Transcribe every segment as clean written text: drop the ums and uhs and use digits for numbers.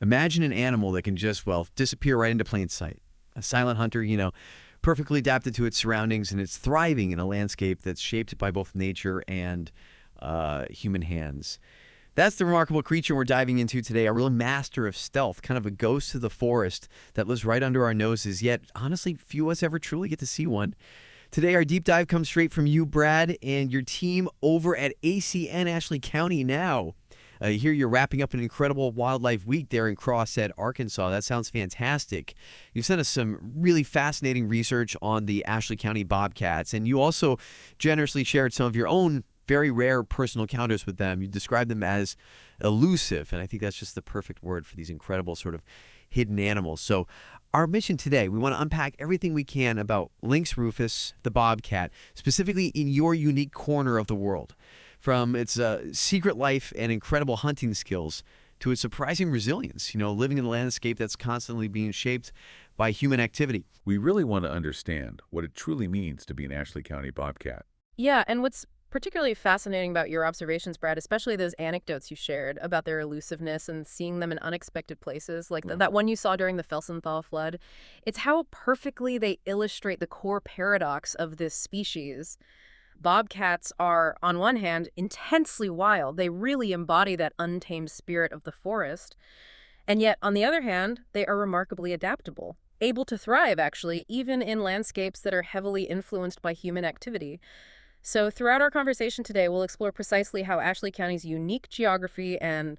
Imagine an animal that can just, well, disappear right into plain sight. A silent hunter, perfectly adapted to its surroundings, and it's thriving in a landscape that's shaped by both nature and human hands. That's the remarkable creature we're diving into today, a real master of stealth, kind of a ghost of the forest that lives right under our noses, yet honestly, few of us ever truly get to see one. Today, our deep dive comes straight from you, Brad, and your team over at ACN Ashley County now. Here you're wrapping up an incredible wildlife week there in Crosset, Arkansas. That sounds fantastic. You've sent us some really fascinating research on the Ashley County Bobcats, and you also generously shared some of your own very rare personal encounters with them. You described them as elusive, and I think that's just the perfect word for these incredible sort of hidden animals. So our mission today, we want to unpack everything we can about Lynx rufus, the bobcat, specifically in your unique corner of the world. From its secret life and incredible hunting skills to its surprising resilience, living in a landscape that's constantly being shaped by human activity. We really want to understand what it truly means to be an Ashley County Bobcat. Yeah, and what's particularly fascinating about your observations, Brad, especially those anecdotes you shared about their elusiveness and seeing them in unexpected places, like that one you saw during the Felsenthal flood, it's how perfectly they illustrate the core paradox of this species. Bobcats are, on one hand, intensely wild. They really embody that untamed spirit of the forest. And yet, on the other hand, they are remarkably adaptable, able to thrive, actually, even in landscapes that are heavily influenced by human activity. So throughout our conversation today, we'll explore precisely how Ashley County's unique geography and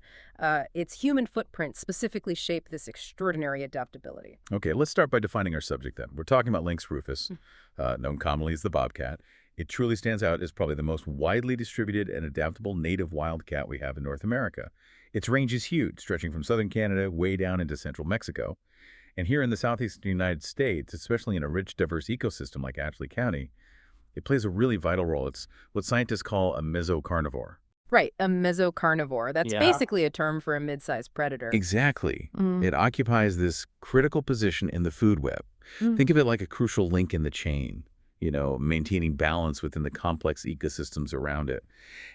its human footprint specifically shape this extraordinary adaptability. Okay, let's start by defining our subject then. We're talking about Lynx rufus, known commonly as the bobcat. It truly stands out as probably the most widely distributed and adaptable native wildcat we have in North America. Its range is huge, stretching from southern Canada way down into central Mexico. And here in the southeastern United States, especially in a rich, diverse ecosystem like Ashley County, it plays a really vital role. It's what scientists call a mesocarnivore. Right, a mesocarnivore. That's basically a term for a mid-sized predator. Exactly. It occupies this critical position in the food web. Think of it like a crucial link in the chain, maintaining balance within the complex ecosystems around it.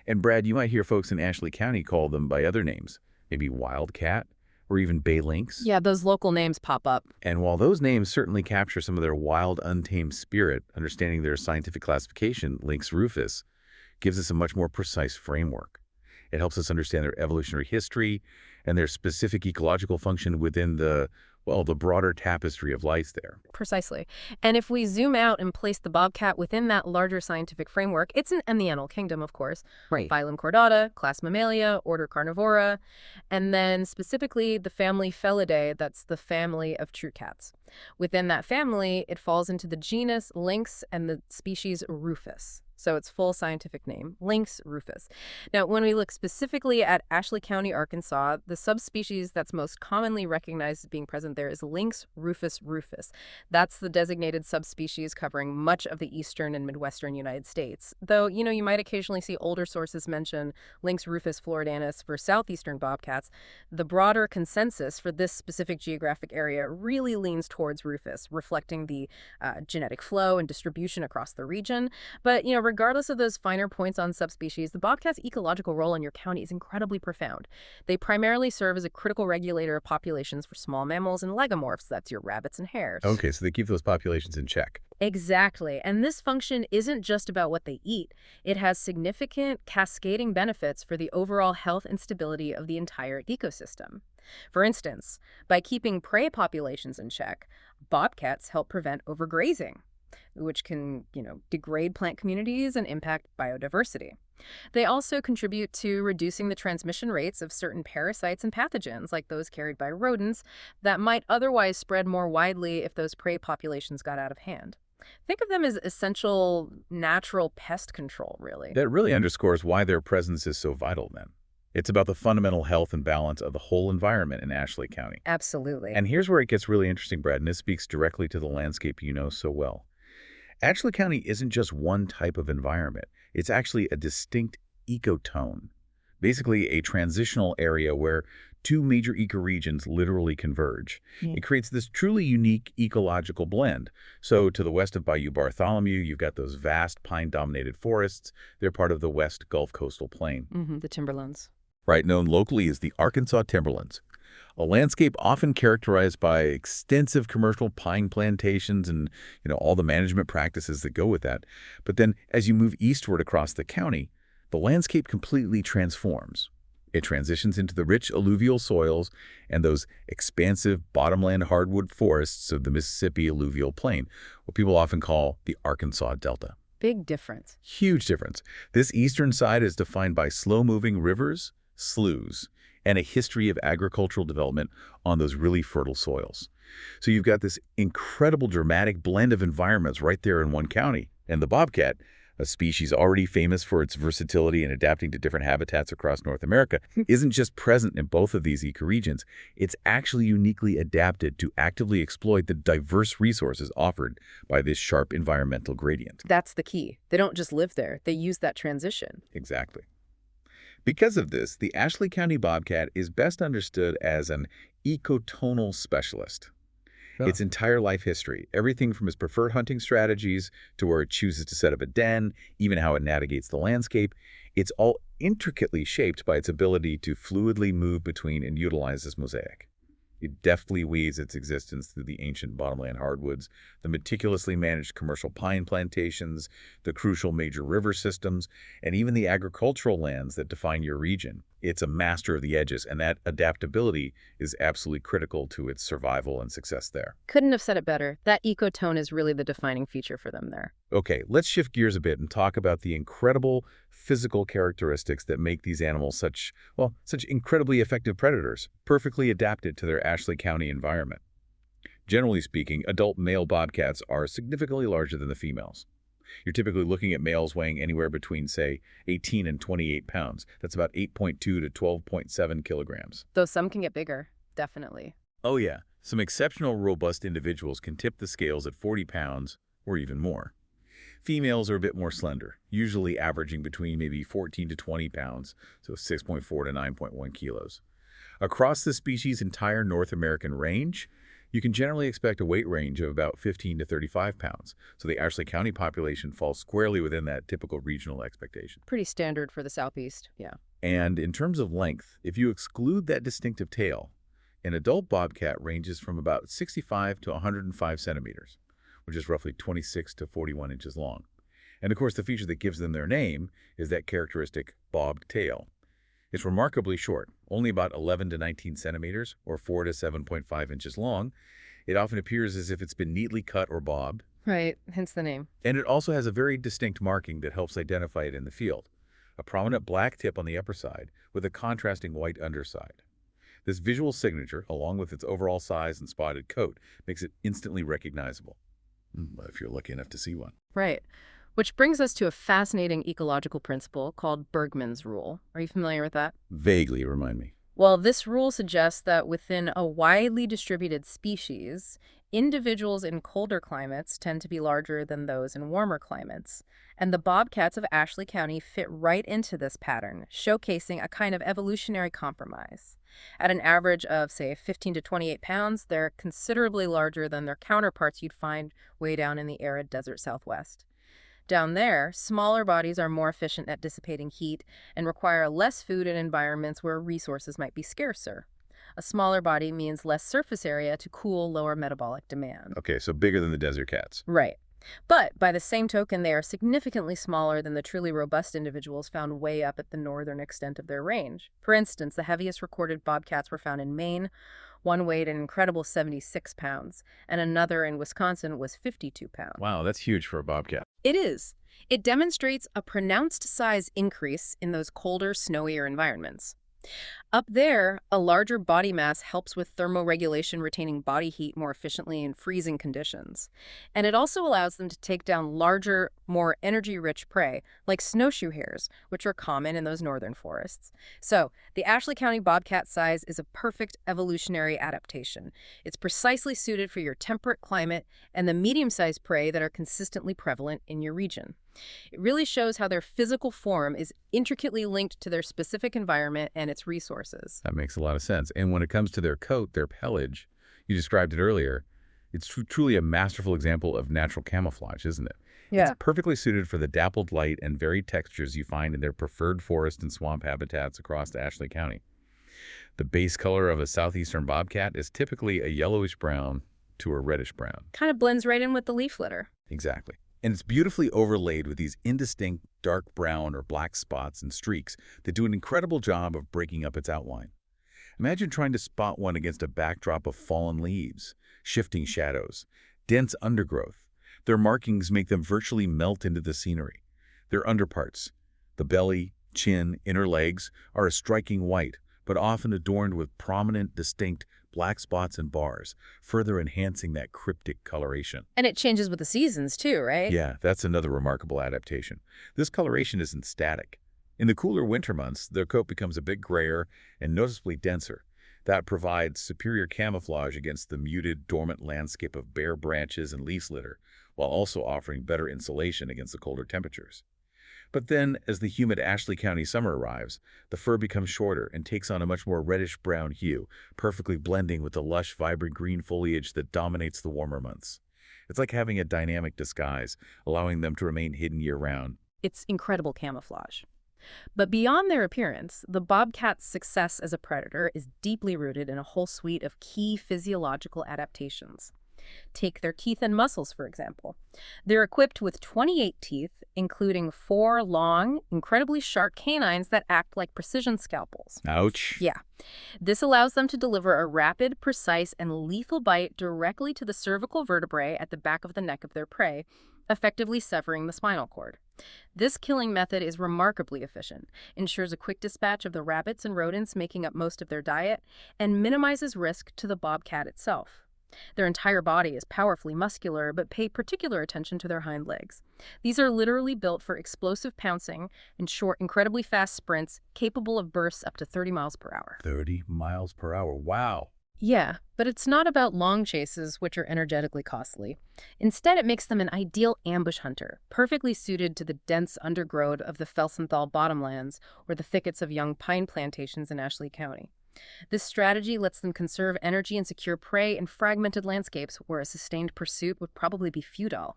And Brad, you might hear folks in Ashley County call them by other names, maybe wildcat or even bay lynx. Yeah, those local names pop up. And while those names certainly capture some of their wild, untamed spirit, understanding their scientific classification, Lynx rufus, gives us a much more precise framework. It helps us understand their evolutionary history and their specific ecological function within the broader tapestry of life there. Precisely. And if we zoom out and place the bobcat within that larger scientific framework, it's in the animal kingdom, of course. Right. Phylum Chordata, class Mammalia, order Carnivora, and then specifically the family Felidae, that's the family of true cats. Within that family, it falls into the genus Lynx and the species Rufus. So its full scientific name, Lynx rufus. Now, when we look specifically at Ashley County, Arkansas, the subspecies that's most commonly recognized as being present there is Lynx rufus rufus. That's the designated subspecies covering much of the eastern and midwestern United States. Though, you might occasionally see older sources mention Lynx rufus floridanus for southeastern bobcats, the broader consensus for this specific geographic area really leans towards rufus, reflecting the genetic flow and distribution across the region. But, regardless of those finer points on subspecies, the bobcat's ecological role in your county is incredibly profound. They primarily serve as a critical regulator of populations for small mammals and legomorphs. That's your rabbits and hares. Okay, so they keep those populations in check. Exactly. And this function isn't just about what they eat. It has significant cascading benefits for the overall health and stability of the entire ecosystem. For instance, by keeping prey populations in check, bobcats help prevent overgrazing, which can, degrade plant communities and impact biodiversity. They also contribute to reducing the transmission rates of certain parasites and pathogens, like those carried by rodents, that might otherwise spread more widely if those prey populations got out of hand. Think of them as essential natural pest control, really. That really underscores why their presence is so vital then. It's about the fundamental health and balance of the whole environment in Ashley County. Absolutely. And here's where it gets really interesting, Brad, and this speaks directly to the landscape you know so well. Ashley County isn't just one type of environment. It's actually a distinct ecotone, basically a transitional area where two major ecoregions literally converge. It creates this truly unique ecological blend. So to the west of Bayou Bartholomew, you've got those vast pine-dominated forests. They're part of the West Gulf Coastal Plain. The timberlands. Right, known locally as the Arkansas Timberlands. A landscape often characterized by extensive commercial pine plantations and, all the management practices that go with that. But then as you move eastward across the county, the landscape completely transforms. It transitions into the rich alluvial soils and those expansive bottomland hardwood forests of the Mississippi alluvial plain, what people often call the Arkansas Delta. Big difference. Huge difference. This eastern side is defined by slow-moving rivers, sloughs, and a history of agricultural development on those really fertile soils. So you've got this incredible dramatic blend of environments right there in one county. And the bobcat, a species already famous for its versatility in adapting to different habitats across North America, isn't just present in both of these ecoregions. It's actually uniquely adapted to actively exploit the diverse resources offered by this sharp environmental gradient. That's the key. They don't just live there. They use that transition. Exactly. Because of this, the Ashley County bobcat is best understood as an ecotonal specialist. Its entire life history, everything from its preferred hunting strategies to where it chooses to set up a den, even how it navigates the landscape, it's all intricately shaped by its ability to fluidly move between and utilize this mosaic. It deftly weaves its existence through the ancient bottomland hardwoods, the meticulously managed commercial pine plantations, the crucial major river systems, and even the agricultural lands that define your region. It's a master of the edges, and that adaptability is absolutely critical to its survival and success there. Couldn't have said it better. That ecotone is really the defining feature for them there. Okay, let's shift gears a bit and talk about the incredible physical characteristics that make these animals such incredibly effective predators, perfectly adapted to their Ashley County environment. Generally speaking, adult male bobcats are significantly larger than the females. You're typically looking at males weighing anywhere between, say, 18 and 28 pounds. That's about 8.2 to 12.7 kilograms. Though some can get bigger, definitely. Oh yeah, some exceptional robust individuals can tip the scales at 40 pounds or even more. Females are a bit more slender, usually averaging between maybe 14 to 20 pounds, so 6.4 to 9.1 kilos. Across the species' entire North American range, you can generally expect a weight range of about 15 to 35 pounds, so the Ashley County population falls squarely within that typical regional expectation. Pretty standard for the Southeast, yeah. And in terms of length, if you exclude that distinctive tail, an adult bobcat ranges from about 65 to 105 centimeters, which is roughly 26 to 41 inches long. And of course, the feature that gives them their name is that characteristic bobbed tail. It's remarkably short, only about 11 to 19 centimeters, or 4 to 7.5 inches long. It often appears as if it's been neatly cut or bobbed. Right, hence the name. And it also has a very distinct marking that helps identify it in the field. A prominent black tip on the upper side with a contrasting white underside. This visual signature, along with its overall size and spotted coat, makes it instantly recognizable, if you're lucky enough to see one. Right. Which brings us to a fascinating ecological principle called Bergmann's rule. Are you familiar with that? Vaguely, remind me. Well, this rule suggests that within a widely distributed species, individuals in colder climates tend to be larger than those in warmer climates. And the bobcats of Ashley County fit right into this pattern, showcasing a kind of evolutionary compromise. At an average of, say, 15 to 28 pounds, they're considerably larger than their counterparts you'd find way down in the arid desert Southwest. Down there, smaller bodies are more efficient at dissipating heat and require less food in environments where resources might be scarcer. A smaller body means less surface area to cool lower metabolic demand. Okay, so bigger than the desert cats. Right. But by the same token, they are significantly smaller than the truly robust individuals found way up at the northern extent of their range. For instance, the heaviest recorded bobcats were found in Maine. One weighed an incredible 76 pounds, and another in Wisconsin was 52 pounds. Wow, that's huge for a bobcat. It is. It demonstrates a pronounced size increase in those colder, snowier environments. Up there, a larger body mass helps with thermoregulation, retaining body heat more efficiently in freezing conditions. And it also allows them to take down larger, more energy-rich prey, like snowshoe hares, which are common in those northern forests. So, the Ashley County bobcat size is a perfect evolutionary adaptation. It's precisely suited for your temperate climate and the medium-sized prey that are consistently prevalent in your region. It really shows how their physical form is intricately linked to their specific environment and its resources. That makes a lot of sense. And when it comes to their coat, their pelage, you described it earlier, it's truly a masterful example of natural camouflage, isn't it? Yeah. It's perfectly suited for the dappled light and varied textures you find in their preferred forest and swamp habitats across Ashley County. The base color of a southeastern bobcat is typically a yellowish brown to a reddish brown. Kind of blends right in with the leaf litter. Exactly. And it's beautifully overlaid with these indistinct dark brown or black spots and streaks that do an incredible job of breaking up its outline. Imagine trying to spot one against a backdrop of fallen leaves, shifting shadows, dense undergrowth. Their markings make them virtually melt into the scenery. Their underparts, the belly, chin, inner legs, are a striking white, but often adorned with prominent, distinct black spots and bars, further enhancing that cryptic coloration. And it changes with the seasons too, right? Yeah, that's another remarkable adaptation. This coloration isn't static. In the cooler winter months, their coat becomes a bit grayer and noticeably denser. That provides superior camouflage against the muted, dormant landscape of bare branches and leaf litter, while also offering better insulation against the colder temperatures. But then, as the humid Ashley County summer arrives, the fur becomes shorter and takes on a much more reddish-brown hue, perfectly blending with the lush, vibrant green foliage that dominates the warmer months. It's like having a dynamic disguise, allowing them to remain hidden year-round. It's incredible camouflage. But beyond their appearance, the bobcat's success as a predator is deeply rooted in a whole suite of key physiological adaptations. Take their teeth and muscles, for example. They're equipped with 28 teeth, including 4 long, incredibly sharp canines that act like precision scalpels. Ouch. Yeah. This allows them to deliver a rapid, precise, and lethal bite directly to the cervical vertebrae at the back of the neck of their prey, effectively severing the spinal cord. This killing method is remarkably efficient, ensures a quick dispatch of the rabbits and rodents making up most of their diet, and minimizes risk to the bobcat itself. Their entire body is powerfully muscular, but pay particular attention to their hind legs. These are literally built for explosive pouncing and short, incredibly fast sprints capable of bursts up to 30 miles per hour. 30 miles per hour. Wow. Yeah, but it's not about long chases, which are energetically costly. Instead, it makes them an ideal ambush hunter, perfectly suited to the dense undergrowth of the Felsenthal bottomlands or the thickets of young pine plantations in Ashley County. This strategy lets them conserve energy and secure prey in fragmented landscapes where a sustained pursuit would probably be futile.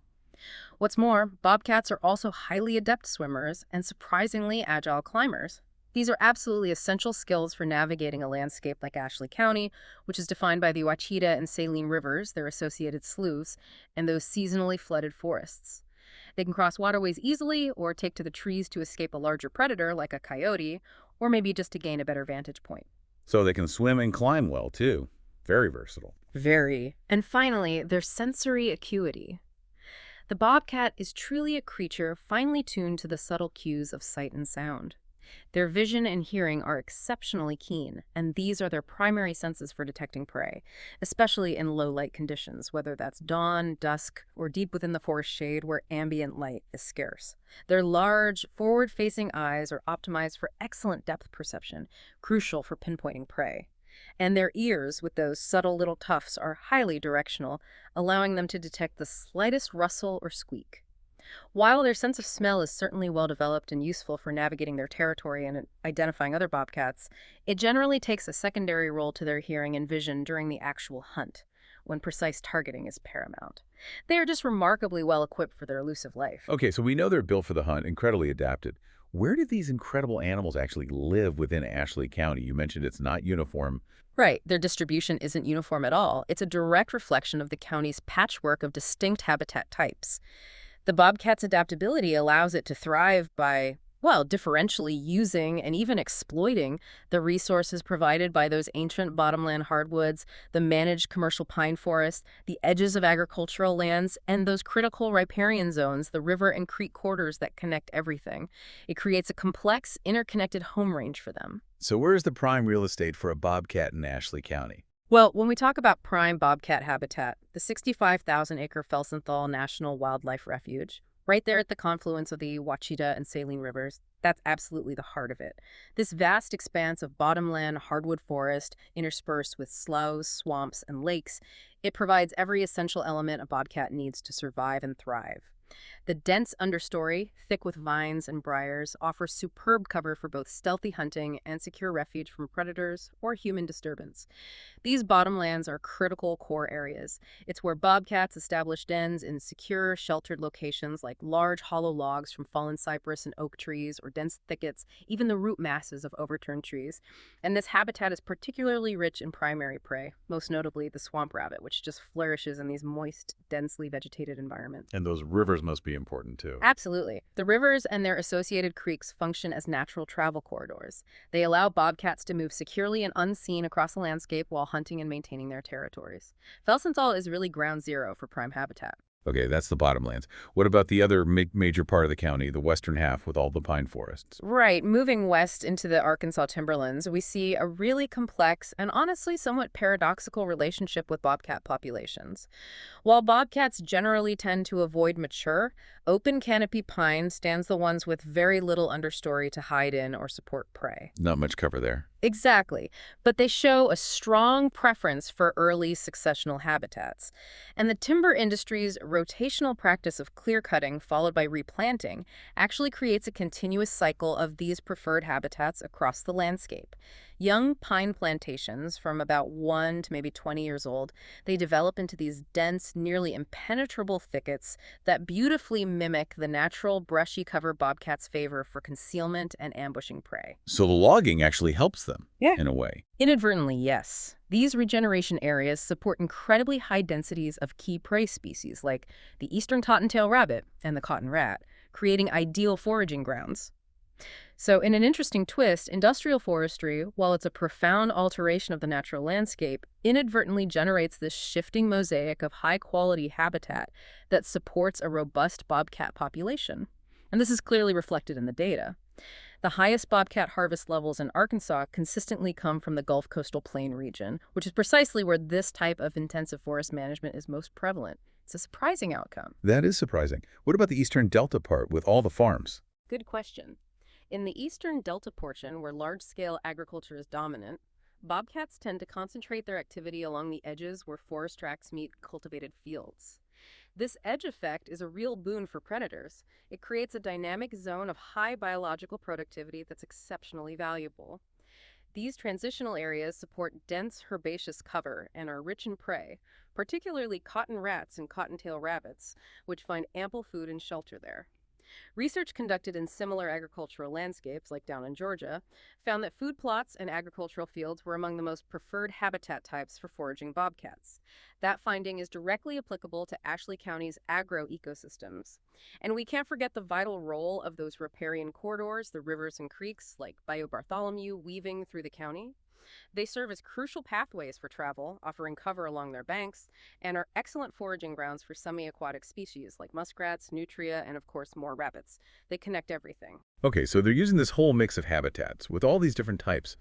What's more, bobcats are also highly adept swimmers and surprisingly agile climbers. These are absolutely essential skills for navigating a landscape like Ashley County, which is defined by the Ouachita and Saline rivers, their associated sloughs, and those seasonally flooded forests. They can cross waterways easily or take to the trees to escape a larger predator like a coyote, or maybe just to gain a better vantage point. So they can swim and climb well, too. Very versatile. Very. And finally, their sensory acuity. The bobcat is truly a creature finely tuned to the subtle cues of sight and sound. Their vision and hearing are exceptionally keen, and these are their primary senses for detecting prey, especially in low-light conditions, whether that's dawn, dusk, or deep within the forest shade where ambient light is scarce. Their large, forward-facing eyes are optimized for excellent depth perception, crucial for pinpointing prey. And their ears, with those subtle little tufts, are highly directional, allowing them to detect the slightest rustle or squeak. While their sense of smell is certainly well developed and useful for navigating their territory and identifying other bobcats, it generally takes a secondary role to their hearing and vision during the actual hunt, when precise targeting is paramount. They are just remarkably well equipped for their elusive life. Okay, so we know they're built for the hunt, incredibly adapted. Where do these incredible animals actually live within Ashley County? You mentioned it's not uniform. Right, their distribution isn't uniform at all. It's a direct reflection of the county's patchwork of distinct habitat types. The bobcat's adaptability allows it to thrive by, well, differentially using and even exploiting the resources provided by those ancient bottomland hardwoods, the managed commercial pine forests, the edges of agricultural lands, and those critical riparian zones, the river and creek corridors that connect everything. It creates a complex, interconnected home range for them. So where's the prime real estate for a bobcat in Ashley County? Well, when we talk about prime bobcat habitat, the 65,000-acre Felsenthal National Wildlife Refuge, right there at the confluence of the Ouachita and Saline rivers, that's absolutely the heart of it. This vast expanse of bottomland hardwood forest, interspersed with sloughs, swamps, and lakes, it provides every essential element a bobcat needs to survive and thrive. The dense understory, thick with vines and briars, offers superb cover for both stealthy hunting and secure refuge from predators or human disturbance. These bottomlands are critical core areas. It's where bobcats establish dens in secure, sheltered locations like large hollow logs from fallen cypress and oak trees or dense thickets, even the root masses of overturned trees. And this habitat is particularly rich in primary prey, most notably the swamp rabbit, which just flourishes in these moist, densely vegetated environments. And those rivers must be important too. Absolutely. The rivers and their associated creeks function as natural travel corridors. They allow bobcats to move securely and unseen across the landscape while hunting and maintaining their territories. Felsenthal is really ground zero for prime habitat. Okay, that's the bottomlands. What about the other major part of the county, the western half with all the pine forests? Right. Moving west into the Arkansas timberlands, we see a really complex and honestly somewhat paradoxical relationship with bobcat populations. While bobcats generally tend to avoid mature, open canopy pine stands the ones with very little understory to hide in or support prey. Not much cover there. Exactly, but they show a strong preference for early successional habitats. And the timber industry's rotational practice of clear-cutting followed by replanting actually creates a continuous cycle of these preferred habitats across the landscape. Young pine plantations from about 1 to maybe 20 years old, they develop into these dense, nearly impenetrable thickets that beautifully mimic the natural brushy cover bobcats favor for concealment and ambushing prey. So the logging actually helps them, Yeah. in a way. Inadvertently, yes. These regeneration areas support incredibly high densities of key prey species like the eastern cottontail rabbit and the cotton rat, creating ideal foraging grounds. So in an interesting twist, industrial forestry, while it's a profound alteration of the natural landscape, inadvertently generates this shifting mosaic of high-quality habitat that supports a robust bobcat population. And this is clearly reflected in the data. The highest bobcat harvest levels in Arkansas consistently come from the Gulf Coastal Plain region, which is precisely where this type of intensive forest management is most prevalent. It's a surprising outcome. That is surprising. What about the eastern delta part with all the farms? Good question. In the eastern delta portion, where large-scale agriculture is dominant, bobcats tend to concentrate their activity along the edges where forest tracts meet cultivated fields. This edge effect is a real boon for predators. It creates a dynamic zone of high biological productivity that's exceptionally valuable. These transitional areas support dense herbaceous cover and are rich in prey, particularly cotton rats and cottontail rabbits, which find ample food and shelter there. Research conducted in similar agricultural landscapes, like down in Georgia, found that food plots and agricultural fields were among the most preferred habitat types for foraging bobcats. That finding is directly applicable to Ashley County's agro-ecosystems. And we can't forget the vital role of those riparian corridors, the rivers and creeks, like Bayou Bartholomew, weaving through the county. They serve as crucial pathways for travel, offering cover along their banks, and are excellent foraging grounds for semi-aquatic species like muskrats, nutria, and of course more rabbits. They connect everything. Okay, so they're using this whole mix of habitats with all these different types.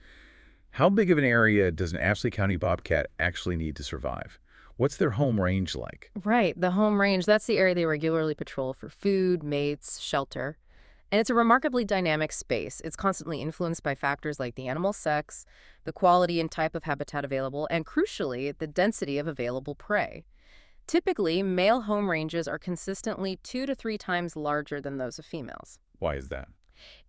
How big of an area does an Ashley County bobcat actually need to survive? What's their home range like? Right, the home range, that's the area they regularly patrol for food, mates, shelter. And it's a remarkably dynamic space. It's constantly influenced by factors like the animal's sex, the quality and type of habitat available, and crucially, the density of available prey. Typically, male home ranges are consistently 2 to 3 times larger than those of females. Why is that?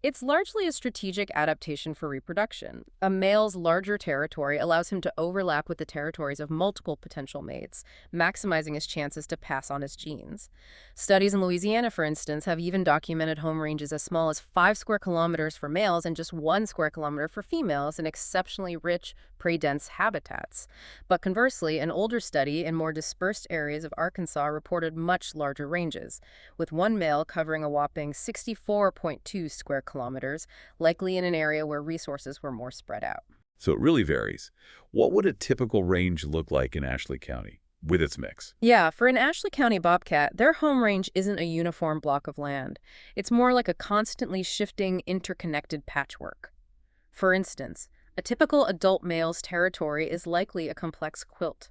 It's largely a strategic adaptation for reproduction. A male's larger territory allows him to overlap with the territories of multiple potential mates, maximizing his chances to pass on his genes. Studies in Louisiana, for instance, have even documented home ranges as small as 5 square kilometers for males and just 1 square kilometer for females in exceptionally rich, prey-dense habitats. But conversely, an older study in more dispersed areas of Arkansas reported much larger ranges, with one male covering a whopping 64.2 square kilometers, likely in an area where resources were more spread out. So it really varies. What would a typical range look like in Ashley County with its mix? Yeah, for an Ashley County bobcat, their home range isn't a uniform block of land. It's more like a constantly shifting, interconnected patchwork. For instance, a typical adult male's territory is likely a complex quilt.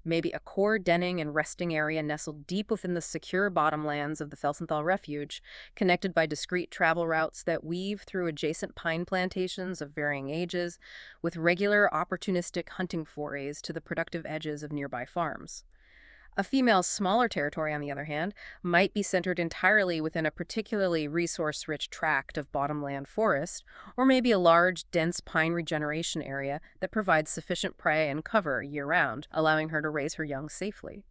Maybe a core denning and resting area nestled deep within the secure bottomlands of the Felsenthal Refuge, connected by discrete travel routes that weave through adjacent pine plantations of varying ages, with regular opportunistic hunting forays to the productive edges of nearby farms. A female's smaller territory, on the other hand, might be centered entirely within a particularly resource-rich tract of bottomland forest, or maybe a large, dense pine regeneration area that provides sufficient prey and cover year-round, allowing her to raise her young safely.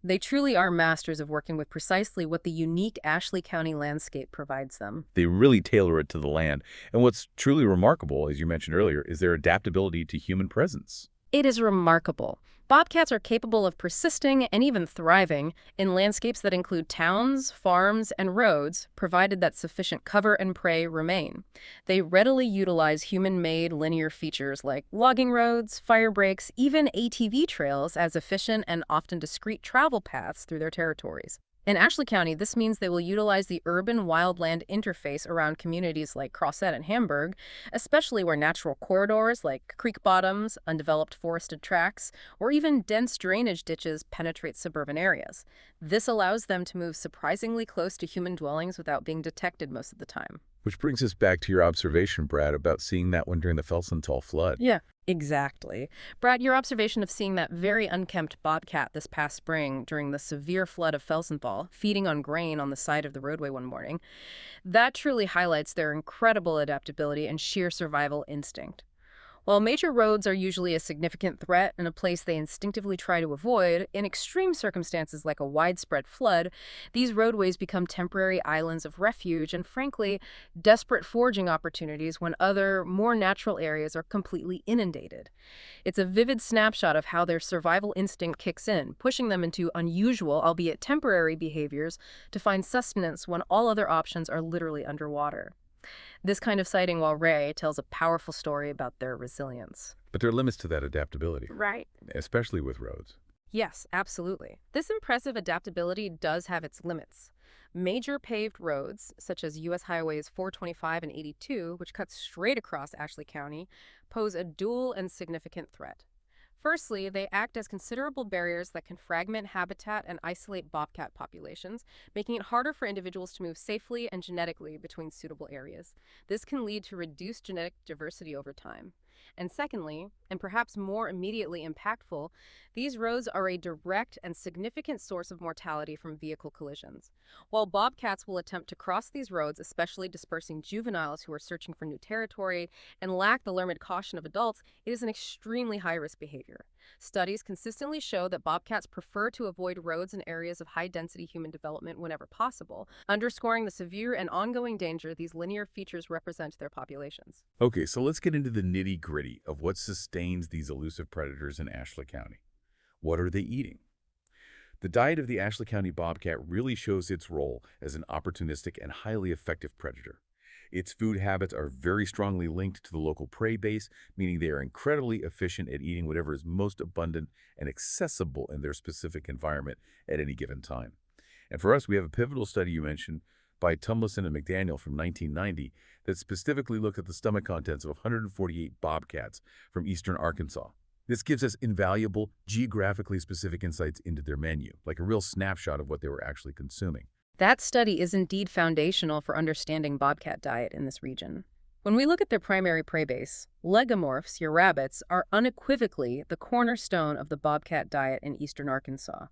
They truly are masters of working with precisely what the unique Ashley County landscape provides them. They really tailor it to the land. And what's truly remarkable, as you mentioned earlier, is their adaptability to human presence. It is remarkable. Bobcats are capable of persisting and even thriving in landscapes that include towns, farms, and roads, provided that sufficient cover and prey remain. They readily utilize human-made linear features like logging roads, fire breaks, even ATV trails as efficient and often discreet travel paths through their territories. In Ashley County, this means they will utilize the urban-wildland interface around communities like Crosset and Hamburg, especially where natural corridors like creek bottoms, undeveloped forested tracts, or even dense drainage ditches penetrate suburban areas. This allows them to move surprisingly close to human dwellings without being detected most of the time. Which brings us back to your observation, Brad, about seeing that one during the Felsenthal flood. Yeah, exactly. Brad, your observation of seeing that very unkempt bobcat this past spring during the severe flood of Felsenthal, feeding on grain on the side of the roadway one morning, that truly highlights their incredible adaptability and sheer survival instinct. While major roads are usually a significant threat and a place they instinctively try to avoid, in extreme circumstances like a widespread flood, these roadways become temporary islands of refuge and, frankly, desperate foraging opportunities when other, more natural areas are completely inundated. It's a vivid snapshot of how their survival instinct kicks in, pushing them into unusual, albeit temporary, behaviors to find sustenance when all other options are literally underwater. This kind of sighting, while rare, tells a powerful story about their resilience. But there are limits to that adaptability, Right. especially with roads. Yes, absolutely. This impressive adaptability does have its limits. Major paved roads, such as U.S. Highways 425 and 82, which cut straight across Ashley County, pose a dual and significant threat. Firstly, they act as considerable barriers that can fragment habitat and isolate bobcat populations, making it harder for individuals to move safely and genetically between suitable areas. This can lead to reduced genetic diversity over time. And secondly, and perhaps more immediately impactful, these roads are a direct and significant source of mortality from vehicle collisions. While bobcats will attempt to cross these roads, especially dispersing juveniles who are searching for new territory and lack the learned caution of adults, it is an extremely high-risk behavior. Studies consistently show that bobcats prefer to avoid roads in areas of high-density human development whenever possible, underscoring the severe and ongoing danger these linear features represent to their populations. Okay, so let's get into the nitty-gritty of what sustains these elusive predators in Ashley County. What are they eating? The diet of the Ashley County bobcat really shows its role as an opportunistic and highly effective predator. Its food habits are very strongly linked to the local prey base, meaning they are incredibly efficient at eating whatever is most abundant and accessible in their specific environment at any given time. And for us, we have a pivotal study you mentioned by Tumlison and McDaniel from 1990 that specifically looked at the stomach contents of 148 bobcats from eastern Arkansas. This gives us invaluable, geographically specific insights into their menu, like a real snapshot of what they were actually consuming. That study is indeed foundational for understanding bobcat diet in this region. When we look at their primary prey base, legomorphs, your rabbits, are unequivocally the cornerstone of the bobcat diet in eastern Arkansas.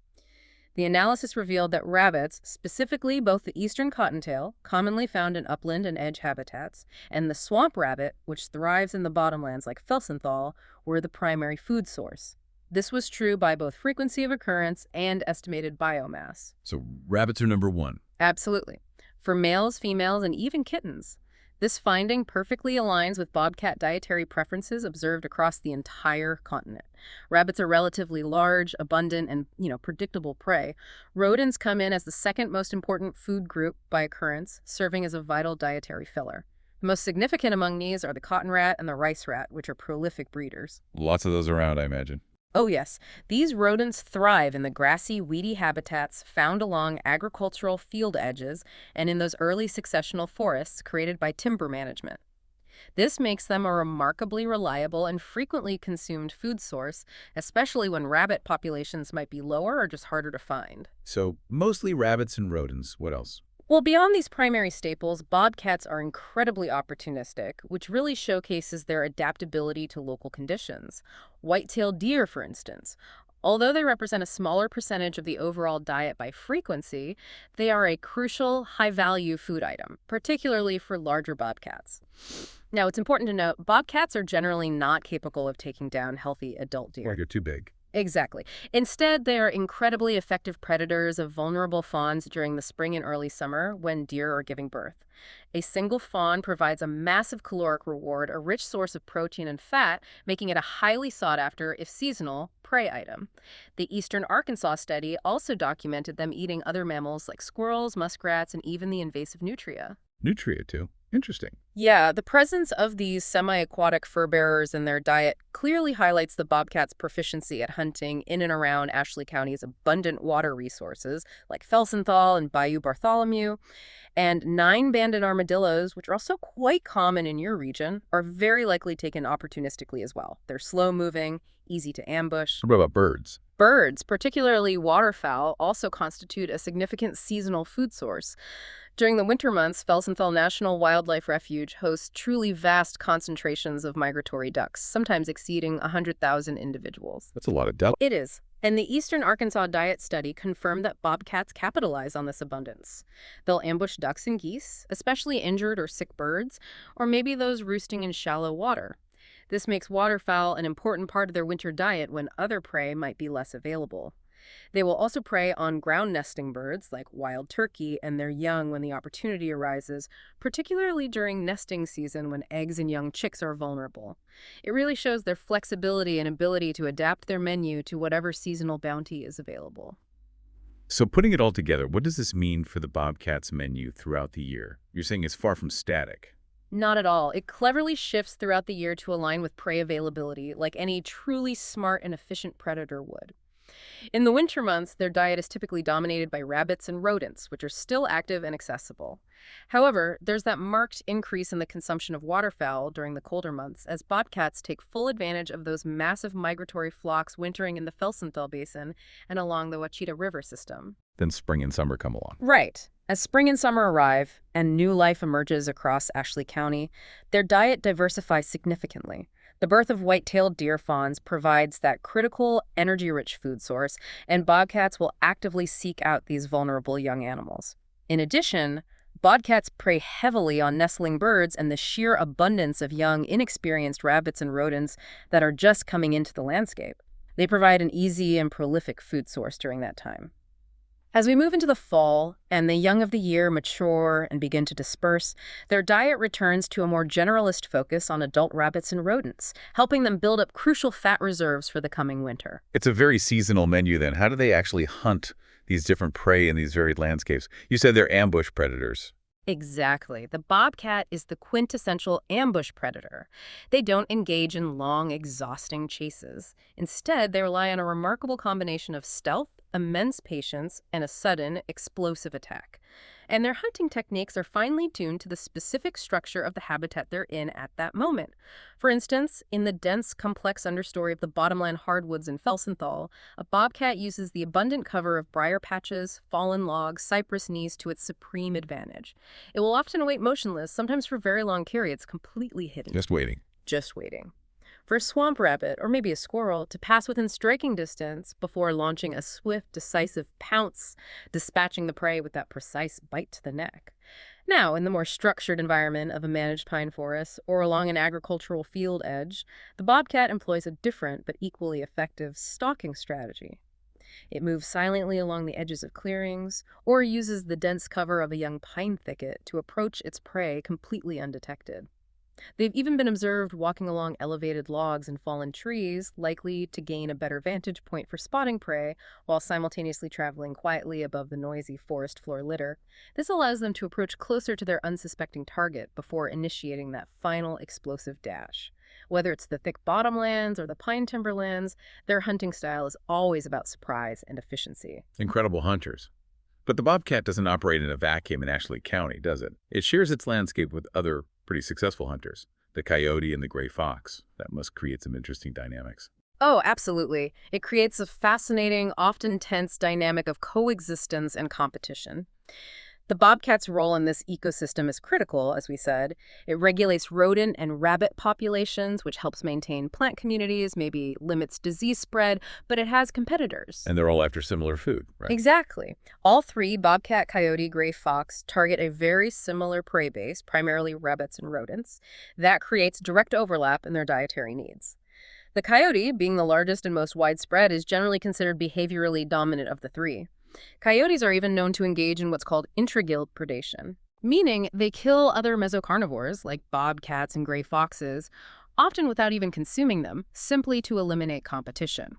The analysis revealed that rabbits, specifically both the eastern cottontail, commonly found in upland and edge habitats, and the swamp rabbit, which thrives in the bottomlands like Felsenthal, were the primary food source. This was true by both frequency of occurrence and estimated biomass. So rabbits are number one. Absolutely. For males, females, and even kittens. This finding perfectly aligns with bobcat dietary preferences observed across the entire continent. Rabbits are relatively large, abundant, and, predictable prey. Rodents come in as the second most important food group by occurrence, serving as a vital dietary filler. The most significant among these are the cotton rat and the rice rat, which are prolific breeders. Lots of those around, I imagine. Oh yes, these rodents thrive in the grassy, weedy habitats found along agricultural field edges and in those early successional forests created by timber management. This makes them a remarkably reliable and frequently consumed food source, especially when rabbit populations might be lower or just harder to find. So mostly rabbits and rodents. What else? Well, beyond these primary staples, bobcats are incredibly opportunistic, which really showcases their adaptability to local conditions. White-tailed deer, for instance. Although they represent a smaller percentage of the overall diet by frequency, they are a crucial, high-value food item, particularly for larger bobcats. Now, it's important to note, bobcats are generally not capable of taking down healthy adult deer. Like you're too big. Exactly. Instead, they are incredibly effective predators of vulnerable fawns during the spring and early summer when deer are giving birth. A single fawn provides a massive caloric reward, a rich source of protein and fat, making it a highly sought-after, if seasonal, prey item. The Eastern Arkansas study also documented them eating other mammals like squirrels, muskrats, and even the invasive nutria. Nutria, too. Interesting. Yeah, the presence of these semi-aquatic fur bearers in their diet clearly highlights the bobcat's proficiency at hunting in and around Ashley County's abundant water resources like Felsenthal and Bayou Bartholomew. And 9-banded armadillos, which are also quite common in your region, are very likely taken opportunistically as well. They're slow-moving, easy to ambush. What about birds? Birds, particularly waterfowl, also constitute a significant seasonal food source. During the winter months, Felsenthal National Wildlife Refuge hosts truly vast concentrations of migratory ducks, sometimes exceeding 100,000 individuals. That's a lot of duck. It is. And the Eastern Arkansas Diet Study confirmed that bobcats capitalize on this abundance. They'll ambush ducks and geese, especially injured or sick birds, or maybe those roosting in shallow water. This makes waterfowl an important part of their winter diet when other prey might be less available. They will also prey on ground nesting birds like wild turkey and their young when the opportunity arises, particularly during nesting season when eggs and young chicks are vulnerable. It really shows their flexibility and ability to adapt their menu to whatever seasonal bounty is available. So putting it all together, what does this mean for the bobcat's menu throughout the year? You're saying it's far from static. Not at all. It cleverly shifts throughout the year to align with prey availability, like any truly smart and efficient predator would. In the winter months, their diet is typically dominated by rabbits and rodents, which are still active and accessible. However, there's that marked increase in the consumption of waterfowl during the colder months as bobcats take full advantage of those massive migratory flocks wintering in the Felsenthal Basin and along the Wachita River system. Then spring and summer come along. Right. As spring and summer arrive and new life emerges across Ashley County, their diet diversifies significantly. The birth of white-tailed deer fawns provides that critical, energy-rich food source, and bobcats will actively seek out these vulnerable young animals. In addition, bobcats prey heavily on nestling birds and the sheer abundance of young, inexperienced rabbits and rodents that are just coming into the landscape. They provide an easy and prolific food source during that time. As we move into the fall and the young of the year mature and begin to disperse, their diet returns to a more generalist focus on adult rabbits and rodents, helping them build up crucial fat reserves for the coming winter. It's a very seasonal menu then. How do they actually hunt these different prey in these varied landscapes? You said they're ambush predators. Exactly. The bobcat is the quintessential ambush predator. They don't engage in long, exhausting chases. Instead, they rely on a remarkable combination of stealth, immense patience, and a sudden, explosive attack. And their hunting techniques are finely tuned to the specific structure of the habitat they're in at that moment. For instance, in the dense, complex understory of the bottomland hardwoods in Felsenthal, a bobcat uses the abundant cover of briar patches, fallen logs, cypress knees to its supreme advantage. It will often wait motionless, sometimes for very long periods, completely hidden. Just waiting. Just waiting. For a swamp rabbit, or maybe a squirrel, to pass within striking distance before launching a swift, decisive pounce, dispatching the prey with that precise bite to the neck. Now, in the more structured environment of a managed pine forest or along an agricultural field edge, the bobcat employs a different but equally effective stalking strategy. It moves silently along the edges of clearings or uses the dense cover of a young pine thicket to approach its prey completely undetected. They've even been observed walking along elevated logs and fallen trees, likely to gain a better vantage point for spotting prey, while simultaneously traveling quietly above the noisy forest floor litter. This allows them to approach closer to their unsuspecting target before initiating that final explosive dash. Whether it's the thick bottomlands or the pine timberlands, their hunting style is always about surprise and efficiency. Incredible hunters. But the bobcat doesn't operate in a vacuum in Ashley County, does it? It shares its landscape with other pretty successful hunters, the coyote and the gray fox. That must create some interesting dynamics. Oh, absolutely. It creates a fascinating, often tense dynamic of coexistence and competition. The bobcat's role in this ecosystem is critical, as we said. It regulates rodent and rabbit populations, which helps maintain plant communities, maybe limits disease spread, but it has competitors. And they're all after similar food, right? Exactly. All three, bobcat, coyote, gray fox, target a very similar prey base, primarily rabbits and rodents. That creates direct overlap in their dietary needs. The coyote, being the largest and most widespread, is generally considered behaviorally dominant of the three. Coyotes are even known to engage in what's called intraguild predation, meaning they kill other mesocarnivores like bobcats and gray foxes, often without even consuming them, simply to eliminate competition.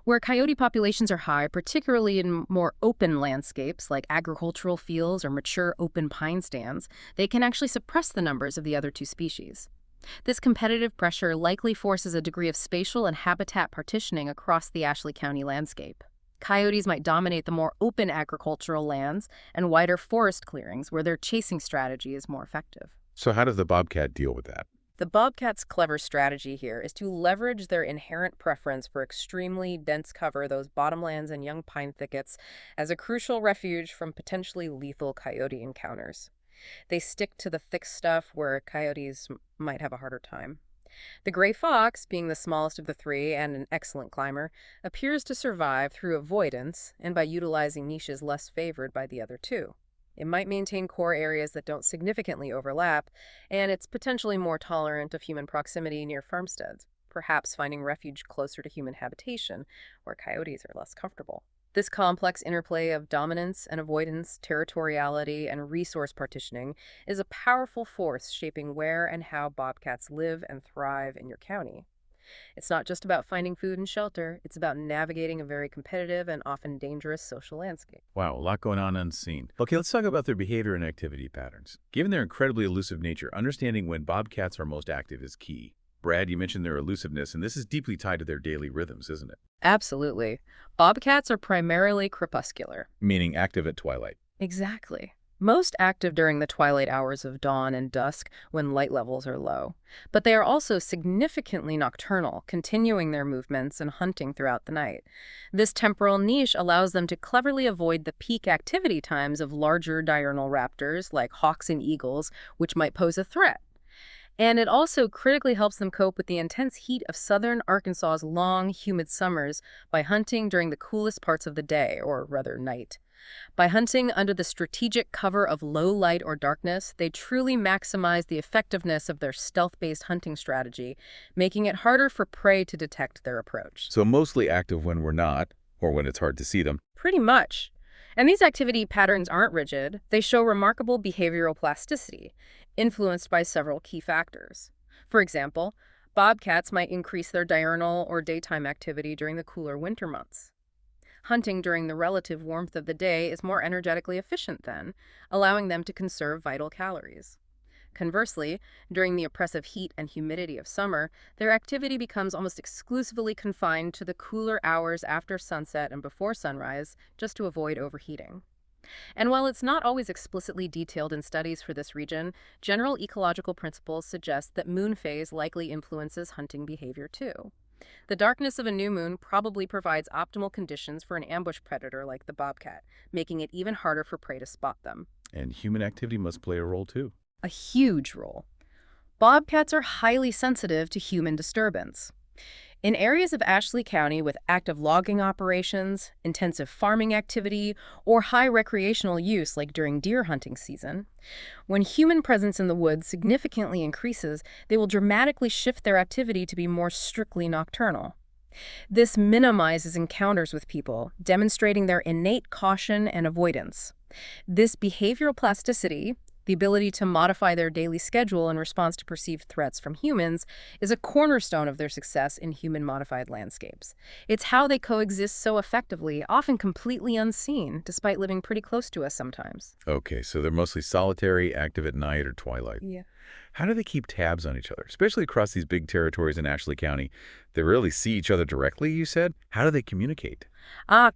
Where coyote populations are high, particularly in more open landscapes like agricultural fields or mature open pine stands, they can actually suppress the numbers of the other two species. This competitive pressure likely forces a degree of spatial and habitat partitioning across the Ashley County landscape. Coyotes might dominate the more open agricultural lands and wider forest clearings where their chasing strategy is more effective. So how does the bobcat deal with that? The bobcat's clever strategy here is to leverage their inherent preference for extremely dense cover, those bottomlands and young pine thickets, as a crucial refuge from potentially lethal coyote encounters. They stick to the thick stuff where coyotes might have a harder time. The gray fox, being the smallest of the three and an excellent climber, appears to survive through avoidance and by utilizing niches less favored by the other two. It might maintain core areas that don't significantly overlap, and it's potentially more tolerant of human proximity near farmsteads, perhaps finding refuge closer to human habitation, where coyotes are less comfortable. This complex interplay of dominance and avoidance, territoriality, and resource partitioning is a powerful force shaping where and how bobcats live and thrive in your county. It's not just about finding food and shelter, it's about navigating a very competitive and often dangerous social landscape. Wow, a lot going on unseen. Okay, let's talk about their behavior and activity patterns. Given their incredibly elusive nature, understanding when bobcats are most active is key. Brad, you mentioned their elusiveness, and this is deeply tied to their daily rhythms, isn't it? Absolutely. Bobcats are primarily crepuscular. Meaning active at twilight. Exactly. Most active during the twilight hours of dawn and dusk when light levels are low. But they are also significantly nocturnal, continuing their movements and hunting throughout the night. This temporal niche allows them to cleverly avoid the peak activity times of larger diurnal raptors like hawks and eagles, which might pose a threat. And it also critically helps them cope with the intense heat of southern Arkansas's long, humid summers by hunting during the coolest parts of the day, or rather night. By hunting under the strategic cover of low light or darkness, they truly maximize the effectiveness of their stealth-based hunting strategy, making it harder for prey to detect their approach. So mostly active when we're not, or when it's hard to see them. Pretty much. And these activity patterns aren't rigid. They show remarkable behavioral plasticity, influenced by several key factors. For example, bobcats might increase their diurnal or daytime activity during the cooler winter months. Hunting during the relative warmth of the day is more energetically efficient then, allowing them to conserve vital calories. Conversely, during the oppressive heat and humidity of summer, their activity becomes almost exclusively confined to the cooler hours after sunset and before sunrise, just to avoid overheating. And while it's not always explicitly detailed in studies for this region, general ecological principles suggest that moon phase likely influences hunting behavior too. The darkness of a new moon probably provides optimal conditions for an ambush predator like the bobcat, making it even harder for prey to spot them. And human activity must play a role too. A huge role. Bobcats are highly sensitive to human disturbance. In areas of Ashley County with active logging operations, intensive farming activity, or high recreational use like during deer hunting season, when human presence in the woods significantly increases, they will dramatically shift their activity to be more strictly nocturnal. This minimizes encounters with people, demonstrating their innate caution and avoidance. This behavioral plasticity, the ability to modify their daily schedule in response to perceived threats from humans, is a cornerstone of their success in human-modified landscapes. It's how they coexist so effectively, often completely unseen, despite living pretty close to us sometimes. Okay, so they're mostly solitary, active at night or twilight. Yeah. How do they keep tabs on each other, especially across these big territories in Ashley County? They rarely see each other directly, you said? How do they communicate?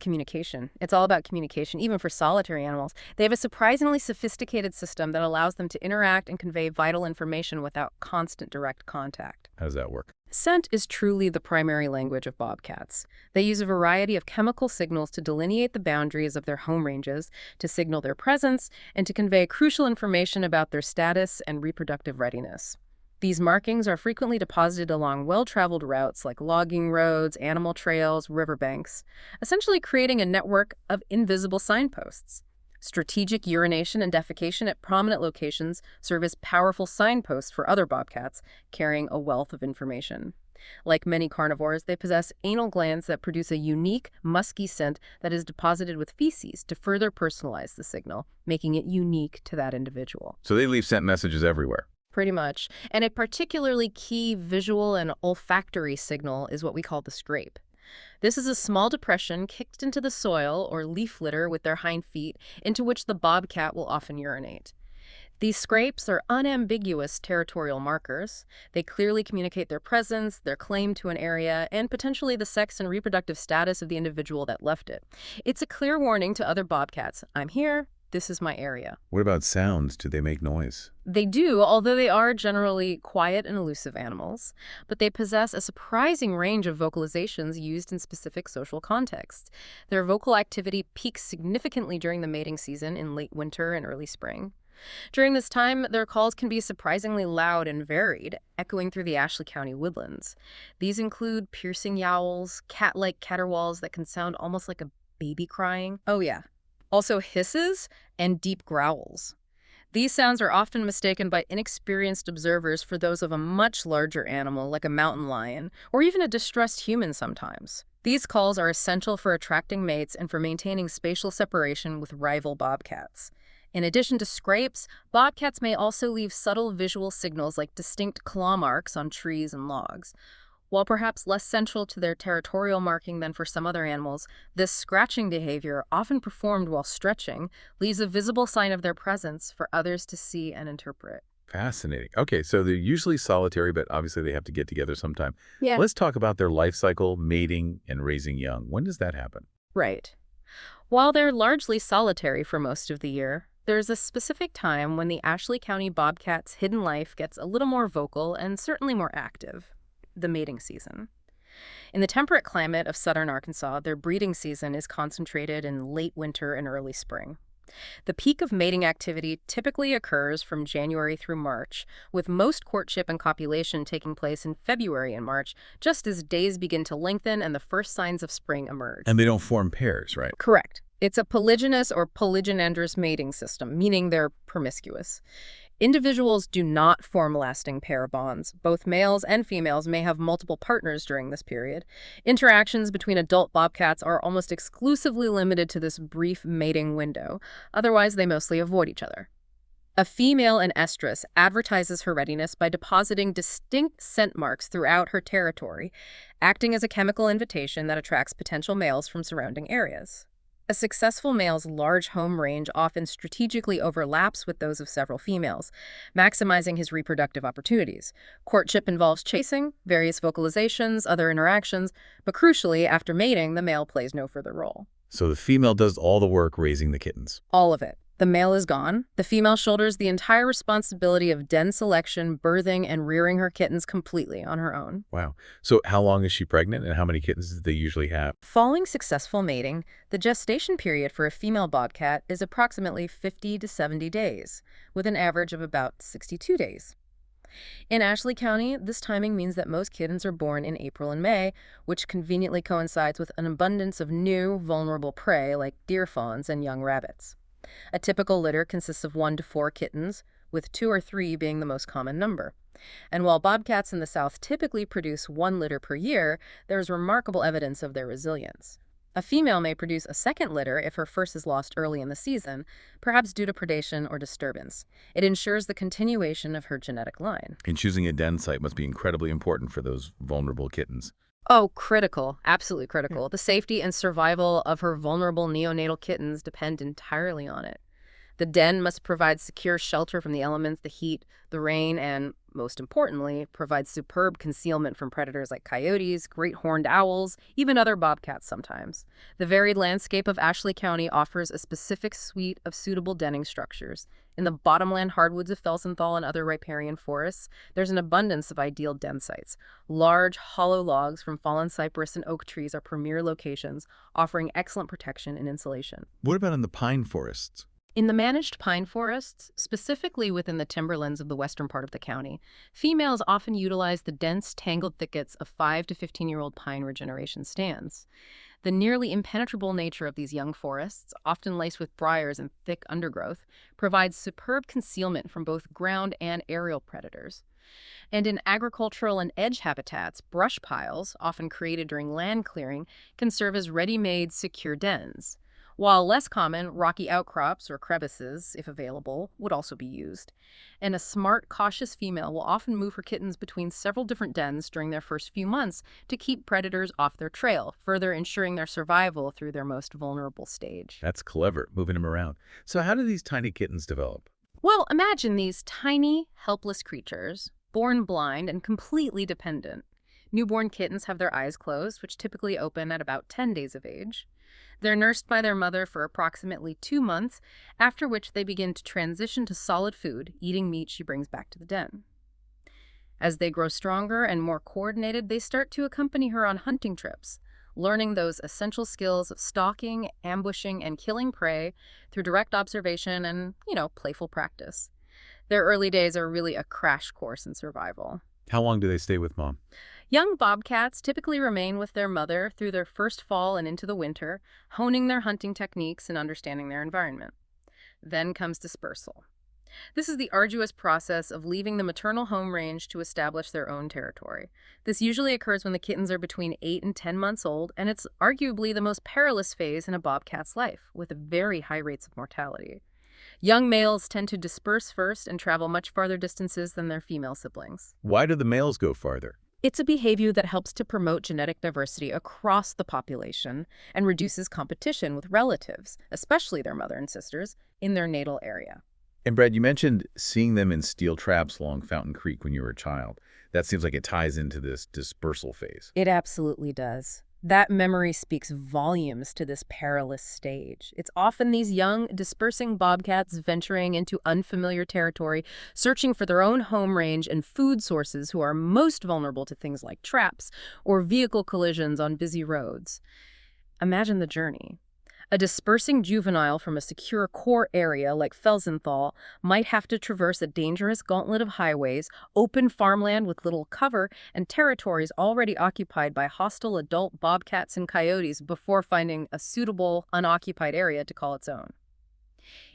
Communication. It's all about communication, even for solitary animals. They have a surprisingly sophisticated system that allows them to interact and convey vital information without constant direct contact. How does that work? Scent is truly the primary language of bobcats. They use a variety of chemical signals to delineate the boundaries of their home ranges, to signal their presence, and to convey crucial information about their status and reproductive readiness. These markings are frequently deposited along well-traveled routes like logging roads, animal trails, riverbanks, essentially creating a network of invisible signposts. Strategic urination and defecation at prominent locations serve as powerful signposts for other bobcats, carrying a wealth of information. Like many carnivores, they possess anal glands that produce a unique, musky scent that is deposited with feces to further personalize the signal, making it unique to that individual. So they leave scent messages everywhere. Pretty much. And a particularly key visual and olfactory signal is what we call the scrape. This is a small depression kicked into the soil or leaf litter with their hind feet into which the bobcat will often urinate. These scrapes are unambiguous territorial markers. They clearly communicate their presence, their claim to an area, and potentially the sex and reproductive status of the individual that left it. It's a clear warning to other bobcats. I'm here. This is my area. What about sounds? Do they make noise? They do, although they are generally quiet and elusive animals, but they possess a surprising range of vocalizations used in specific social contexts. Their vocal activity peaks significantly during the mating season in late winter and early spring. During this time, their calls can be surprisingly loud and varied, echoing through the Ashley County woodlands. These include piercing yowls, cat-like caterwauls that can sound almost like a baby crying. Oh yeah. Also hisses and deep growls. These sounds are often mistaken by inexperienced observers for those of a much larger animal like a mountain lion, or even a distressed human sometimes. These calls are essential for attracting mates and for maintaining spatial separation with rival bobcats. In addition to scrapes, bobcats may also leave subtle visual signals like distinct claw marks on trees and logs. While perhaps less central to their territorial marking than for some other animals, this scratching behavior, often performed while stretching, leaves a visible sign of their presence for others to see and interpret. Fascinating. Okay, so they're usually solitary, but obviously they have to get together sometime. Yeah. Let's talk about their life cycle, mating, and raising young. When does that happen? Right. While they're largely solitary for most of the year, there's a specific time when the Ashley County bobcat's hidden life gets a little more vocal and certainly more active: the mating season. In the temperate climate of southern Arkansas, their breeding season is concentrated in late winter and early spring. The peak of mating activity typically occurs from January through March, with most courtship and copulation taking place in February and March, just as days begin to lengthen and the first signs of spring emerge. And they don't form pairs, right? Correct. It's a polygynous or polygynandrous mating system, meaning they're promiscuous. Individuals do not form lasting pair bonds. Both males and females may have multiple partners during this period. Interactions between adult bobcats are almost exclusively limited to this brief mating window. Otherwise, they mostly avoid each other. A female in estrus advertises her readiness by depositing distinct scent marks throughout her territory, acting as a chemical invitation that attracts potential males from surrounding areas. A successful male's large home range often strategically overlaps with those of several females, maximizing his reproductive opportunities. Courtship involves chasing, various vocalizations, other interactions, but crucially, after mating, the male plays no further role. So the female does all the work raising the kittens. All of it. The male is gone. The female shoulders the entire responsibility of den selection, birthing, and rearing her kittens completely on her own. Wow. So how long is she pregnant and how many kittens do they usually have? Following successful mating, the gestation period for a female bobcat is approximately 50 to 70 days, with an average of about 62 days. In Ashley County, this timing means that most kittens are born in April and May, which conveniently coincides with an abundance of new, vulnerable prey like deer fawns and young rabbits. A typical litter consists of 1 to 4 kittens, with 2 or 3 being the most common number. And while bobcats in the South typically produce 1 litter per year, there is remarkable evidence of their resilience. A female may produce a second litter if her first is lost early in the season, perhaps due to predation or disturbance. It ensures the continuation of her genetic line. And choosing a den site must be incredibly important for those vulnerable kittens. Oh, critical. Absolutely critical. The safety and survival of her vulnerable neonatal kittens depend entirely on it. The den must provide secure shelter from the elements, the heat, the rain, and most importantly, provides superb concealment from predators like coyotes, great horned owls, even other bobcats sometimes. The varied landscape of Ashley County offers a specific suite of suitable denning structures. In the bottomland hardwoods of Felsenthal and other riparian forests, there's an abundance of ideal den sites. Large, hollow logs from fallen cypress and oak trees are premier locations, offering excellent protection and insulation. What about in the pine forests? In the managed pine forests, specifically within the timberlands of the western part of the county, females often utilize the dense, tangled thickets of 5 to 15-year-old pine regeneration stands. The nearly impenetrable nature of these young forests, often laced with briars and thick undergrowth, provides superb concealment from both ground and aerial predators. And in agricultural and edge habitats, brush piles, often created during land clearing, can serve as ready-made, secure dens. While less common, rocky outcrops or crevices, if available, would also be used. And a smart, cautious female will often move her kittens between several different dens during their first few months to keep predators off their trail, further ensuring their survival through their most vulnerable stage. That's clever, moving them around. So how do these tiny kittens develop? Well, imagine these tiny, helpless creatures, born blind and completely dependent. Newborn kittens have their eyes closed, which typically open at about 10 days of age. They're nursed by their mother for approximately 2 months, after which they begin to transition to solid food, eating meat she brings back to the den. As they grow stronger and more coordinated, they start to accompany her on hunting trips, learning those essential skills of stalking, ambushing, and killing prey through direct observation and, playful practice. Their early days are really a crash course in survival. How long do they stay with mom? Young bobcats typically remain with their mother through their first fall and into the winter, honing their hunting techniques and understanding their environment. Then comes dispersal. This is the arduous process of leaving the maternal home range to establish their own territory. This usually occurs when the kittens are between 8 and 10 months old, and it's arguably the most perilous phase in a bobcat's life, with very high rates of mortality. Young males tend to disperse first and travel much farther distances than their female siblings. Why do the males go farther? It's a behavior that helps to promote genetic diversity across the population and reduces competition with relatives, especially their mother and sisters, in their natal area. And Brad, you mentioned seeing them in steel traps along Fountain Creek when you were a child. That seems like it ties into this dispersal phase. It absolutely does. That memory speaks volumes to this perilous stage. It's often these young, dispersing bobcats venturing into unfamiliar territory, searching for their own home range and food sources who are most vulnerable to things like traps or vehicle collisions on busy roads. Imagine the journey. A dispersing juvenile from a secure core area like Felsenthal might have to traverse a dangerous gauntlet of highways, open farmland with little cover, and territories already occupied by hostile adult bobcats and coyotes before finding a suitable, unoccupied area to call its own.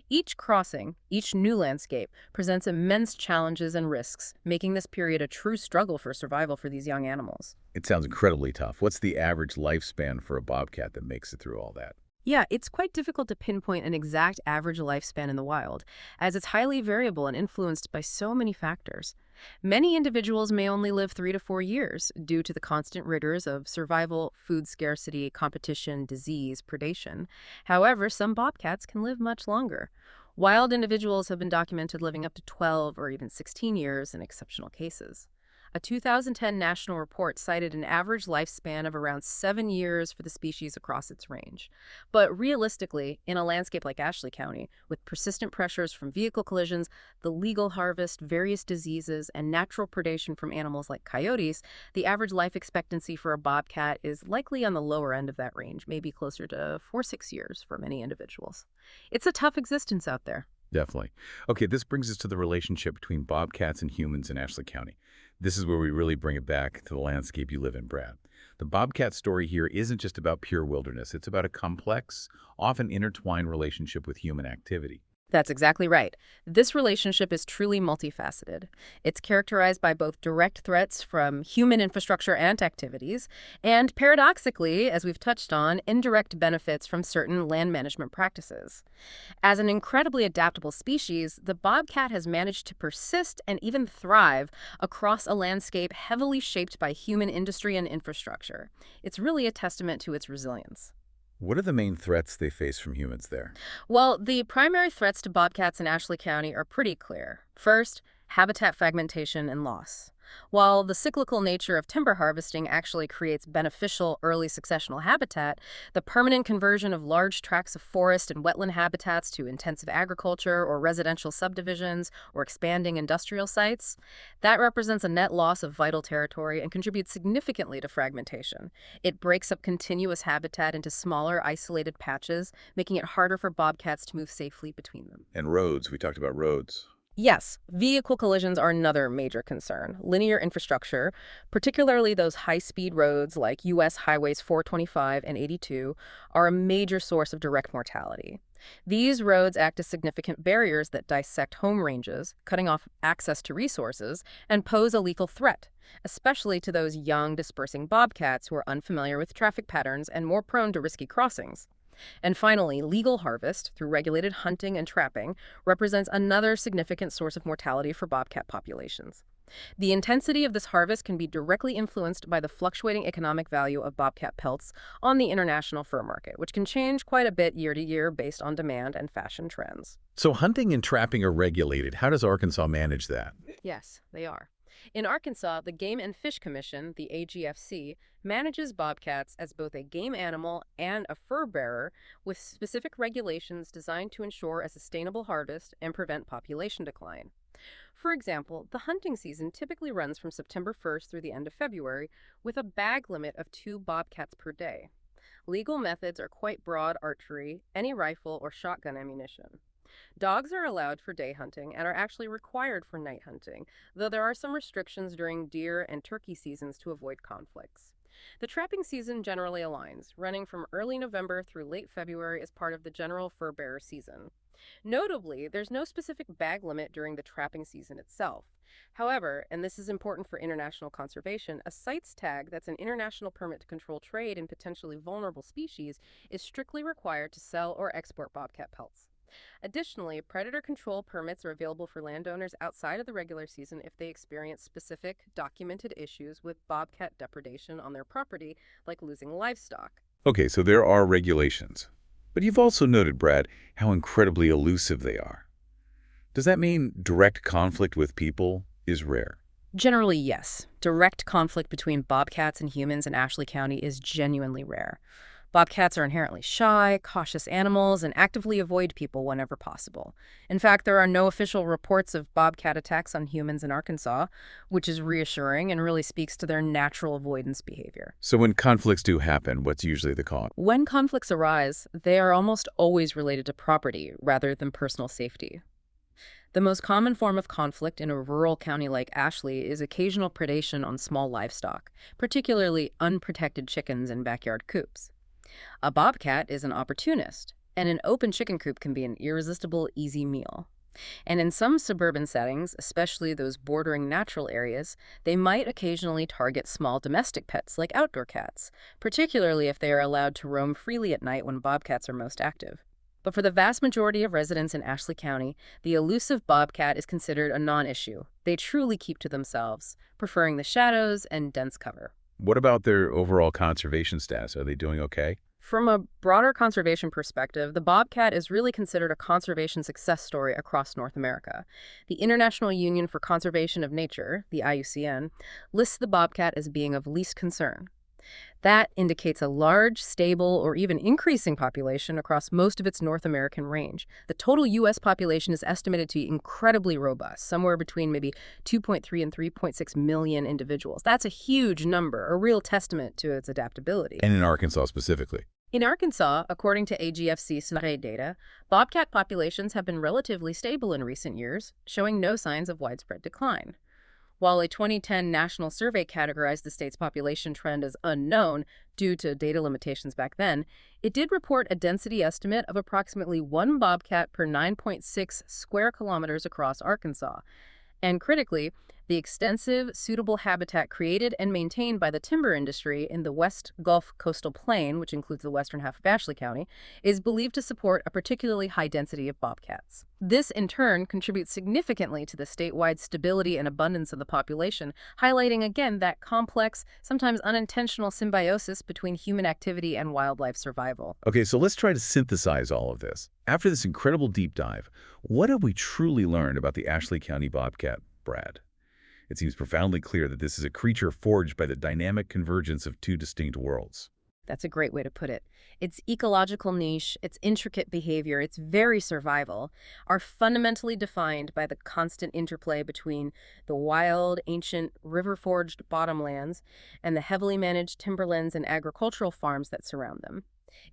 Each crossing, each new landscape, presents immense challenges and risks, making this period a true struggle for survival for these young animals. It sounds incredibly tough. What's the average lifespan for a bobcat that makes it through all that? Yeah, it's quite difficult to pinpoint an exact average lifespan in the wild, as it's highly variable and influenced by so many factors. Many individuals may only live 3 to 4 years due to the constant rigors of survival, food scarcity, competition, disease, predation. However, some bobcats can live much longer. Wild individuals have been documented living up to 12 or even 16 years in exceptional cases. A 2010 national report cited an average lifespan of around 7 years for the species across its range. But realistically, in a landscape like Ashley County, with persistent pressures from vehicle collisions, the legal harvest, various diseases, and natural predation from animals like coyotes, the average life expectancy for a bobcat is likely on the lower end of that range, maybe closer to 4-6 years for many individuals. It's a tough existence out there. Definitely. Okay, this brings us to the relationship between bobcats and humans in Ashley County. This is where we really bring it back to the landscape you live in, Brad. The bobcat story here isn't just about pure wilderness. It's about a complex, often intertwined relationship with human activity. That's exactly right. This relationship is truly multifaceted. It's characterized by both direct threats from human infrastructure and activities, and paradoxically, as we've touched on, indirect benefits from certain land management practices. As an incredibly adaptable species, the bobcat has managed to persist and even thrive across a landscape heavily shaped by human industry and infrastructure. It's really a testament to its resilience. What are the main threats they face from humans there? Well, the primary threats to bobcats in Ashley County are pretty clear. First, habitat fragmentation and loss. While the cyclical nature of timber harvesting actually creates beneficial early successional habitat, the permanent conversion of large tracts of forest and wetland habitats to intensive agriculture or residential subdivisions or expanding industrial sites, that represents a net loss of vital territory and contributes significantly to fragmentation. It breaks up continuous habitat into smaller, isolated patches, making it harder for bobcats to move safely between them. And roads, we talked about roads. Yes, vehicle collisions are another major concern. Linear infrastructure, particularly those high-speed roads like U.S. Highways 425 and 82, are a major source of direct mortality. These roads act as significant barriers that dissect home ranges, cutting off access to resources, and pose a lethal threat, especially to those young, dispersing bobcats who are unfamiliar with traffic patterns and more prone to risky crossings. And finally, legal harvest, through regulated hunting and trapping, represents another significant source of mortality for bobcat populations. The intensity of this harvest can be directly influenced by the fluctuating economic value of bobcat pelts on the international fur market, which can change quite a bit year to year based on demand and fashion trends. So hunting and trapping are regulated. How does Arkansas manage that? Yes, they are. In Arkansas, the Game and Fish Commission, the AGFC, manages bobcats as both a game animal and a fur bearer with specific regulations designed to ensure a sustainable harvest and prevent population decline. For example, the hunting season typically runs from September 1st through the end of February with a bag limit of 2 bobcats per day. Legal methods are quite broad: archery, any rifle or shotgun ammunition. Dogs are allowed for day hunting and are actually required for night hunting, though there are some restrictions during deer and turkey seasons to avoid conflicts. The trapping season generally aligns, running from early November through late February as part of the general fur bearer season. Notably, there's no specific bag limit during the trapping season itself. However, and this is important for international conservation, a CITES tag, that's an international permit to control trade in potentially vulnerable species, is strictly required to sell or export bobcat pelts. Additionally, predator control permits are available for landowners outside of the regular season if they experience specific, documented issues with bobcat depredation on their property, like losing livestock. Okay, so there are regulations. But you've also noted, Brad, how incredibly elusive they are. Does that mean direct conflict with people is rare? Generally, yes. Direct conflict between bobcats and humans in Ashley County is genuinely rare. Bobcats are inherently shy, cautious animals and actively avoid people whenever possible. In fact, there are no official reports of bobcat attacks on humans in Arkansas, which is reassuring and really speaks to their natural avoidance behavior. So when conflicts do happen, what's usually the cause? When conflicts arise, they are almost always related to property rather than personal safety. The most common form of conflict in a rural county like Ashley is occasional predation on small livestock, particularly unprotected chickens in backyard coops. A bobcat is an opportunist, and an open chicken coop can be an irresistible, easy meal. And in some suburban settings, especially those bordering natural areas, they might occasionally target small domestic pets like outdoor cats, particularly if they are allowed to roam freely at night when bobcats are most active. But for the vast majority of residents in Ashley County, the elusive bobcat is considered a non-issue. They truly keep to themselves, preferring the shadows and dense cover. What about their overall conservation status? Are they doing okay? From a broader conservation perspective, the bobcat is really considered a conservation success story across North America. The International Union for Conservation of Nature, the IUCN, lists the bobcat as being of least concern. That indicates a large, stable, or even increasing population across most of its North American range. The total U.S. population is estimated to be incredibly robust, somewhere between maybe 2.3 and 3.6 million individuals. That's a huge number, a real testament to its adaptability. And in Arkansas specifically? In Arkansas, according to AGFC survey data, bobcat populations have been relatively stable in recent years, showing no signs of widespread decline. While a 2010 national survey categorized the state's population trend as unknown due to data limitations back then, it did report a density estimate of approximately 1 bobcat per 9.6 square kilometers across Arkansas. And critically, the extensive, suitable habitat created and maintained by the timber industry in the West Gulf Coastal Plain, which includes the western half of Ashley County, is believed to support a particularly high density of bobcats. This, in turn, contributes significantly to the statewide stability and abundance of the population, highlighting again that complex, sometimes unintentional symbiosis between human activity and wildlife survival. Okay, so let's try to synthesize all of this. After this incredible deep dive, what have we truly learned about the Ashley County bobcat? Brad. It seems profoundly clear that this is a creature forged by the dynamic convergence of two distinct worlds. That's a great way to put it. Its ecological niche, its intricate behavior, its very survival are fundamentally defined by the constant interplay between the wild, ancient, river-forged bottomlands and the heavily managed timberlands and agricultural farms that surround them.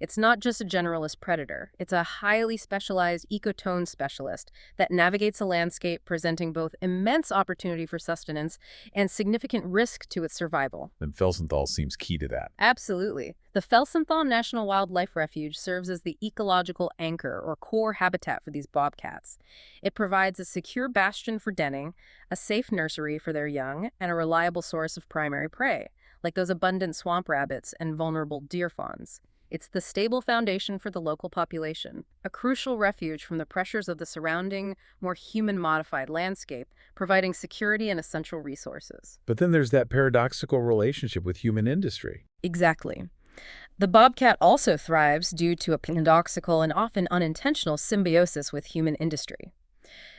It's not just a generalist predator. It's a highly specialized ecotone specialist that navigates a landscape presenting both immense opportunity for sustenance and significant risk to its survival. And Felsenthal seems key to that. Absolutely. The Felsenthal National Wildlife Refuge serves as the ecological anchor or core habitat for these bobcats. It provides a secure bastion for denning, a safe nursery for their young, and a reliable source of primary prey, like those abundant swamp rabbits and vulnerable deer fawns. It's the stable foundation for the local population, a crucial refuge from the pressures of the surrounding, more human-modified landscape, providing security and essential resources. But then there's that paradoxical relationship with human industry. Exactly. The bobcat also thrives due to a paradoxical and often unintentional symbiosis with human industry.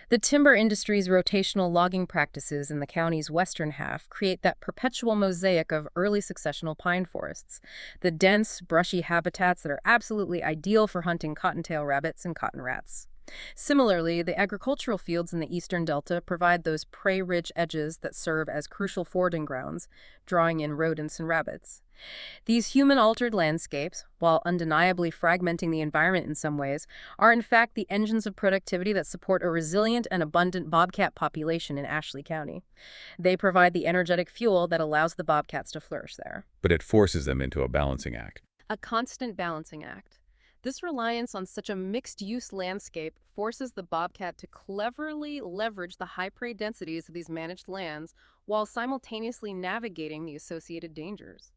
The timber industry's rotational logging practices in the county's western half create that perpetual mosaic of early successional pine forests, the dense, brushy habitats that are absolutely ideal for hunting cottontail rabbits and cotton rats. Similarly, the agricultural fields in the eastern delta provide those prey-rich edges that serve as crucial foraging grounds, drawing in rodents and rabbits. These human-altered landscapes, while undeniably fragmenting the environment in some ways, are in fact the engines of productivity that support a resilient and abundant bobcat population in Ashley County. They provide the energetic fuel that allows the bobcats to flourish there. But it forces them into a balancing act. A constant balancing act. This reliance on such a mixed-use landscape forces the bobcat to cleverly leverage the high prey densities of these managed lands while simultaneously navigating the associated dangers.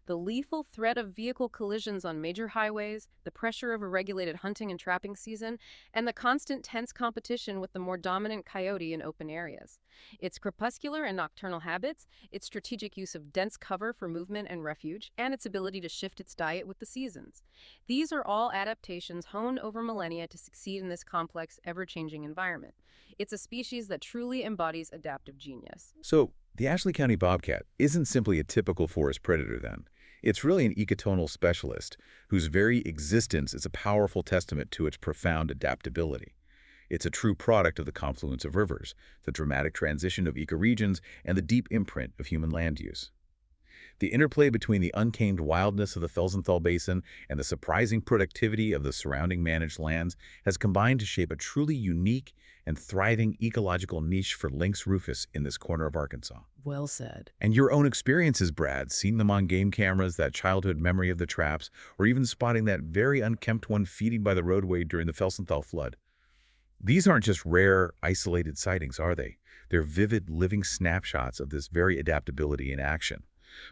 The lethal threat of vehicle collisions on major highways, the pressure of a regulated hunting and trapping season, and the constant tense competition with the more dominant coyote in open areas. Its crepuscular and nocturnal habits, its strategic use of dense cover for movement and refuge, and its ability to shift its diet with the seasons. These are all adaptations honed over millennia to succeed in this complex, ever-changing environment. It's a species that truly embodies adaptive genius. So, the Ashley County bobcat isn't simply a typical forest predator then. It's really an ecotonal specialist whose very existence is a powerful testament to its profound adaptability. It's a true product of the confluence of rivers, the dramatic transition of ecoregions, and the deep imprint of human land use. The interplay between the untamed wildness of the Felsenthal Basin and the surprising productivity of the surrounding managed lands has combined to shape a truly unique and thriving ecological niche for Lynx rufus in this corner of Arkansas. Well said. And your own experiences, Brad, seeing them on game cameras, that childhood memory of the traps, or even spotting that very unkempt one feeding by the roadway during the Felsenthal flood. These aren't just rare, isolated sightings, are they? They're vivid, living snapshots of this very adaptability in action.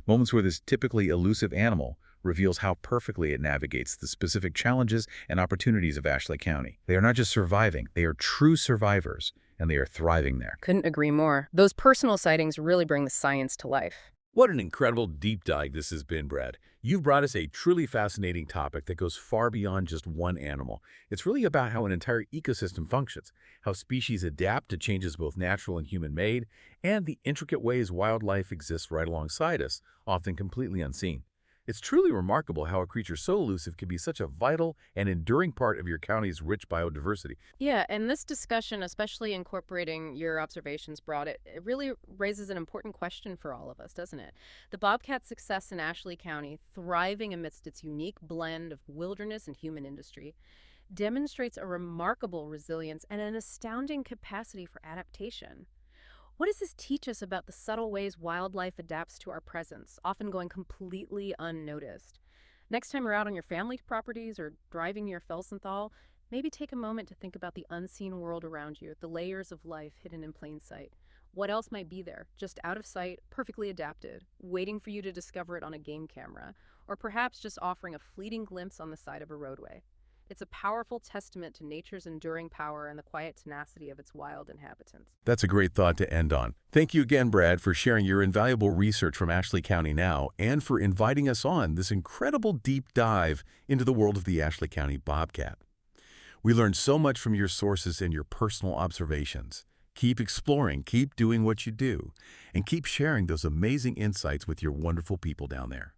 Moments where this typically elusive animal reveals how perfectly it navigates the specific challenges and opportunities of Ashley County. They are not just surviving, they are true survivors, and they are thriving there. Couldn't agree more. Those personal sightings really bring the science to life. What an incredible deep dive this has been, Brad. You've brought us a truly fascinating topic that goes far beyond just one animal. It's really about how an entire ecosystem functions, how species adapt to changes both natural and human-made, and the intricate ways wildlife exists right alongside us, often completely unseen. It's truly remarkable how a creature so elusive can be such a vital and enduring part of your county's rich biodiversity. Yeah, and this discussion, especially incorporating your observations, it really raises an important question for all of us, doesn't it? The bobcat's success in Ashley County, thriving amidst its unique blend of wilderness and human industry, demonstrates a remarkable resilience and an astounding capacity for adaptation. What does this teach us about the subtle ways wildlife adapts to our presence, often going completely unnoticed? Next time you're out on your family properties or driving near Felsenthal, maybe take a moment to think about the unseen world around you, the layers of life hidden in plain sight. What else might be there, just out of sight, perfectly adapted, waiting for you to discover it on a game camera, or perhaps just offering a fleeting glimpse on the side of a roadway? It's a powerful testament to nature's enduring power and the quiet tenacity of its wild inhabitants. That's a great thought to end on. Thank you again, Brad, for sharing your invaluable research from Ashley County Now and for inviting us on this incredible deep dive into the world of the Ashley County bobcat. We learned so much from your sources and your personal observations. Keep exploring, keep doing what you do, and keep sharing those amazing insights with your wonderful people down there.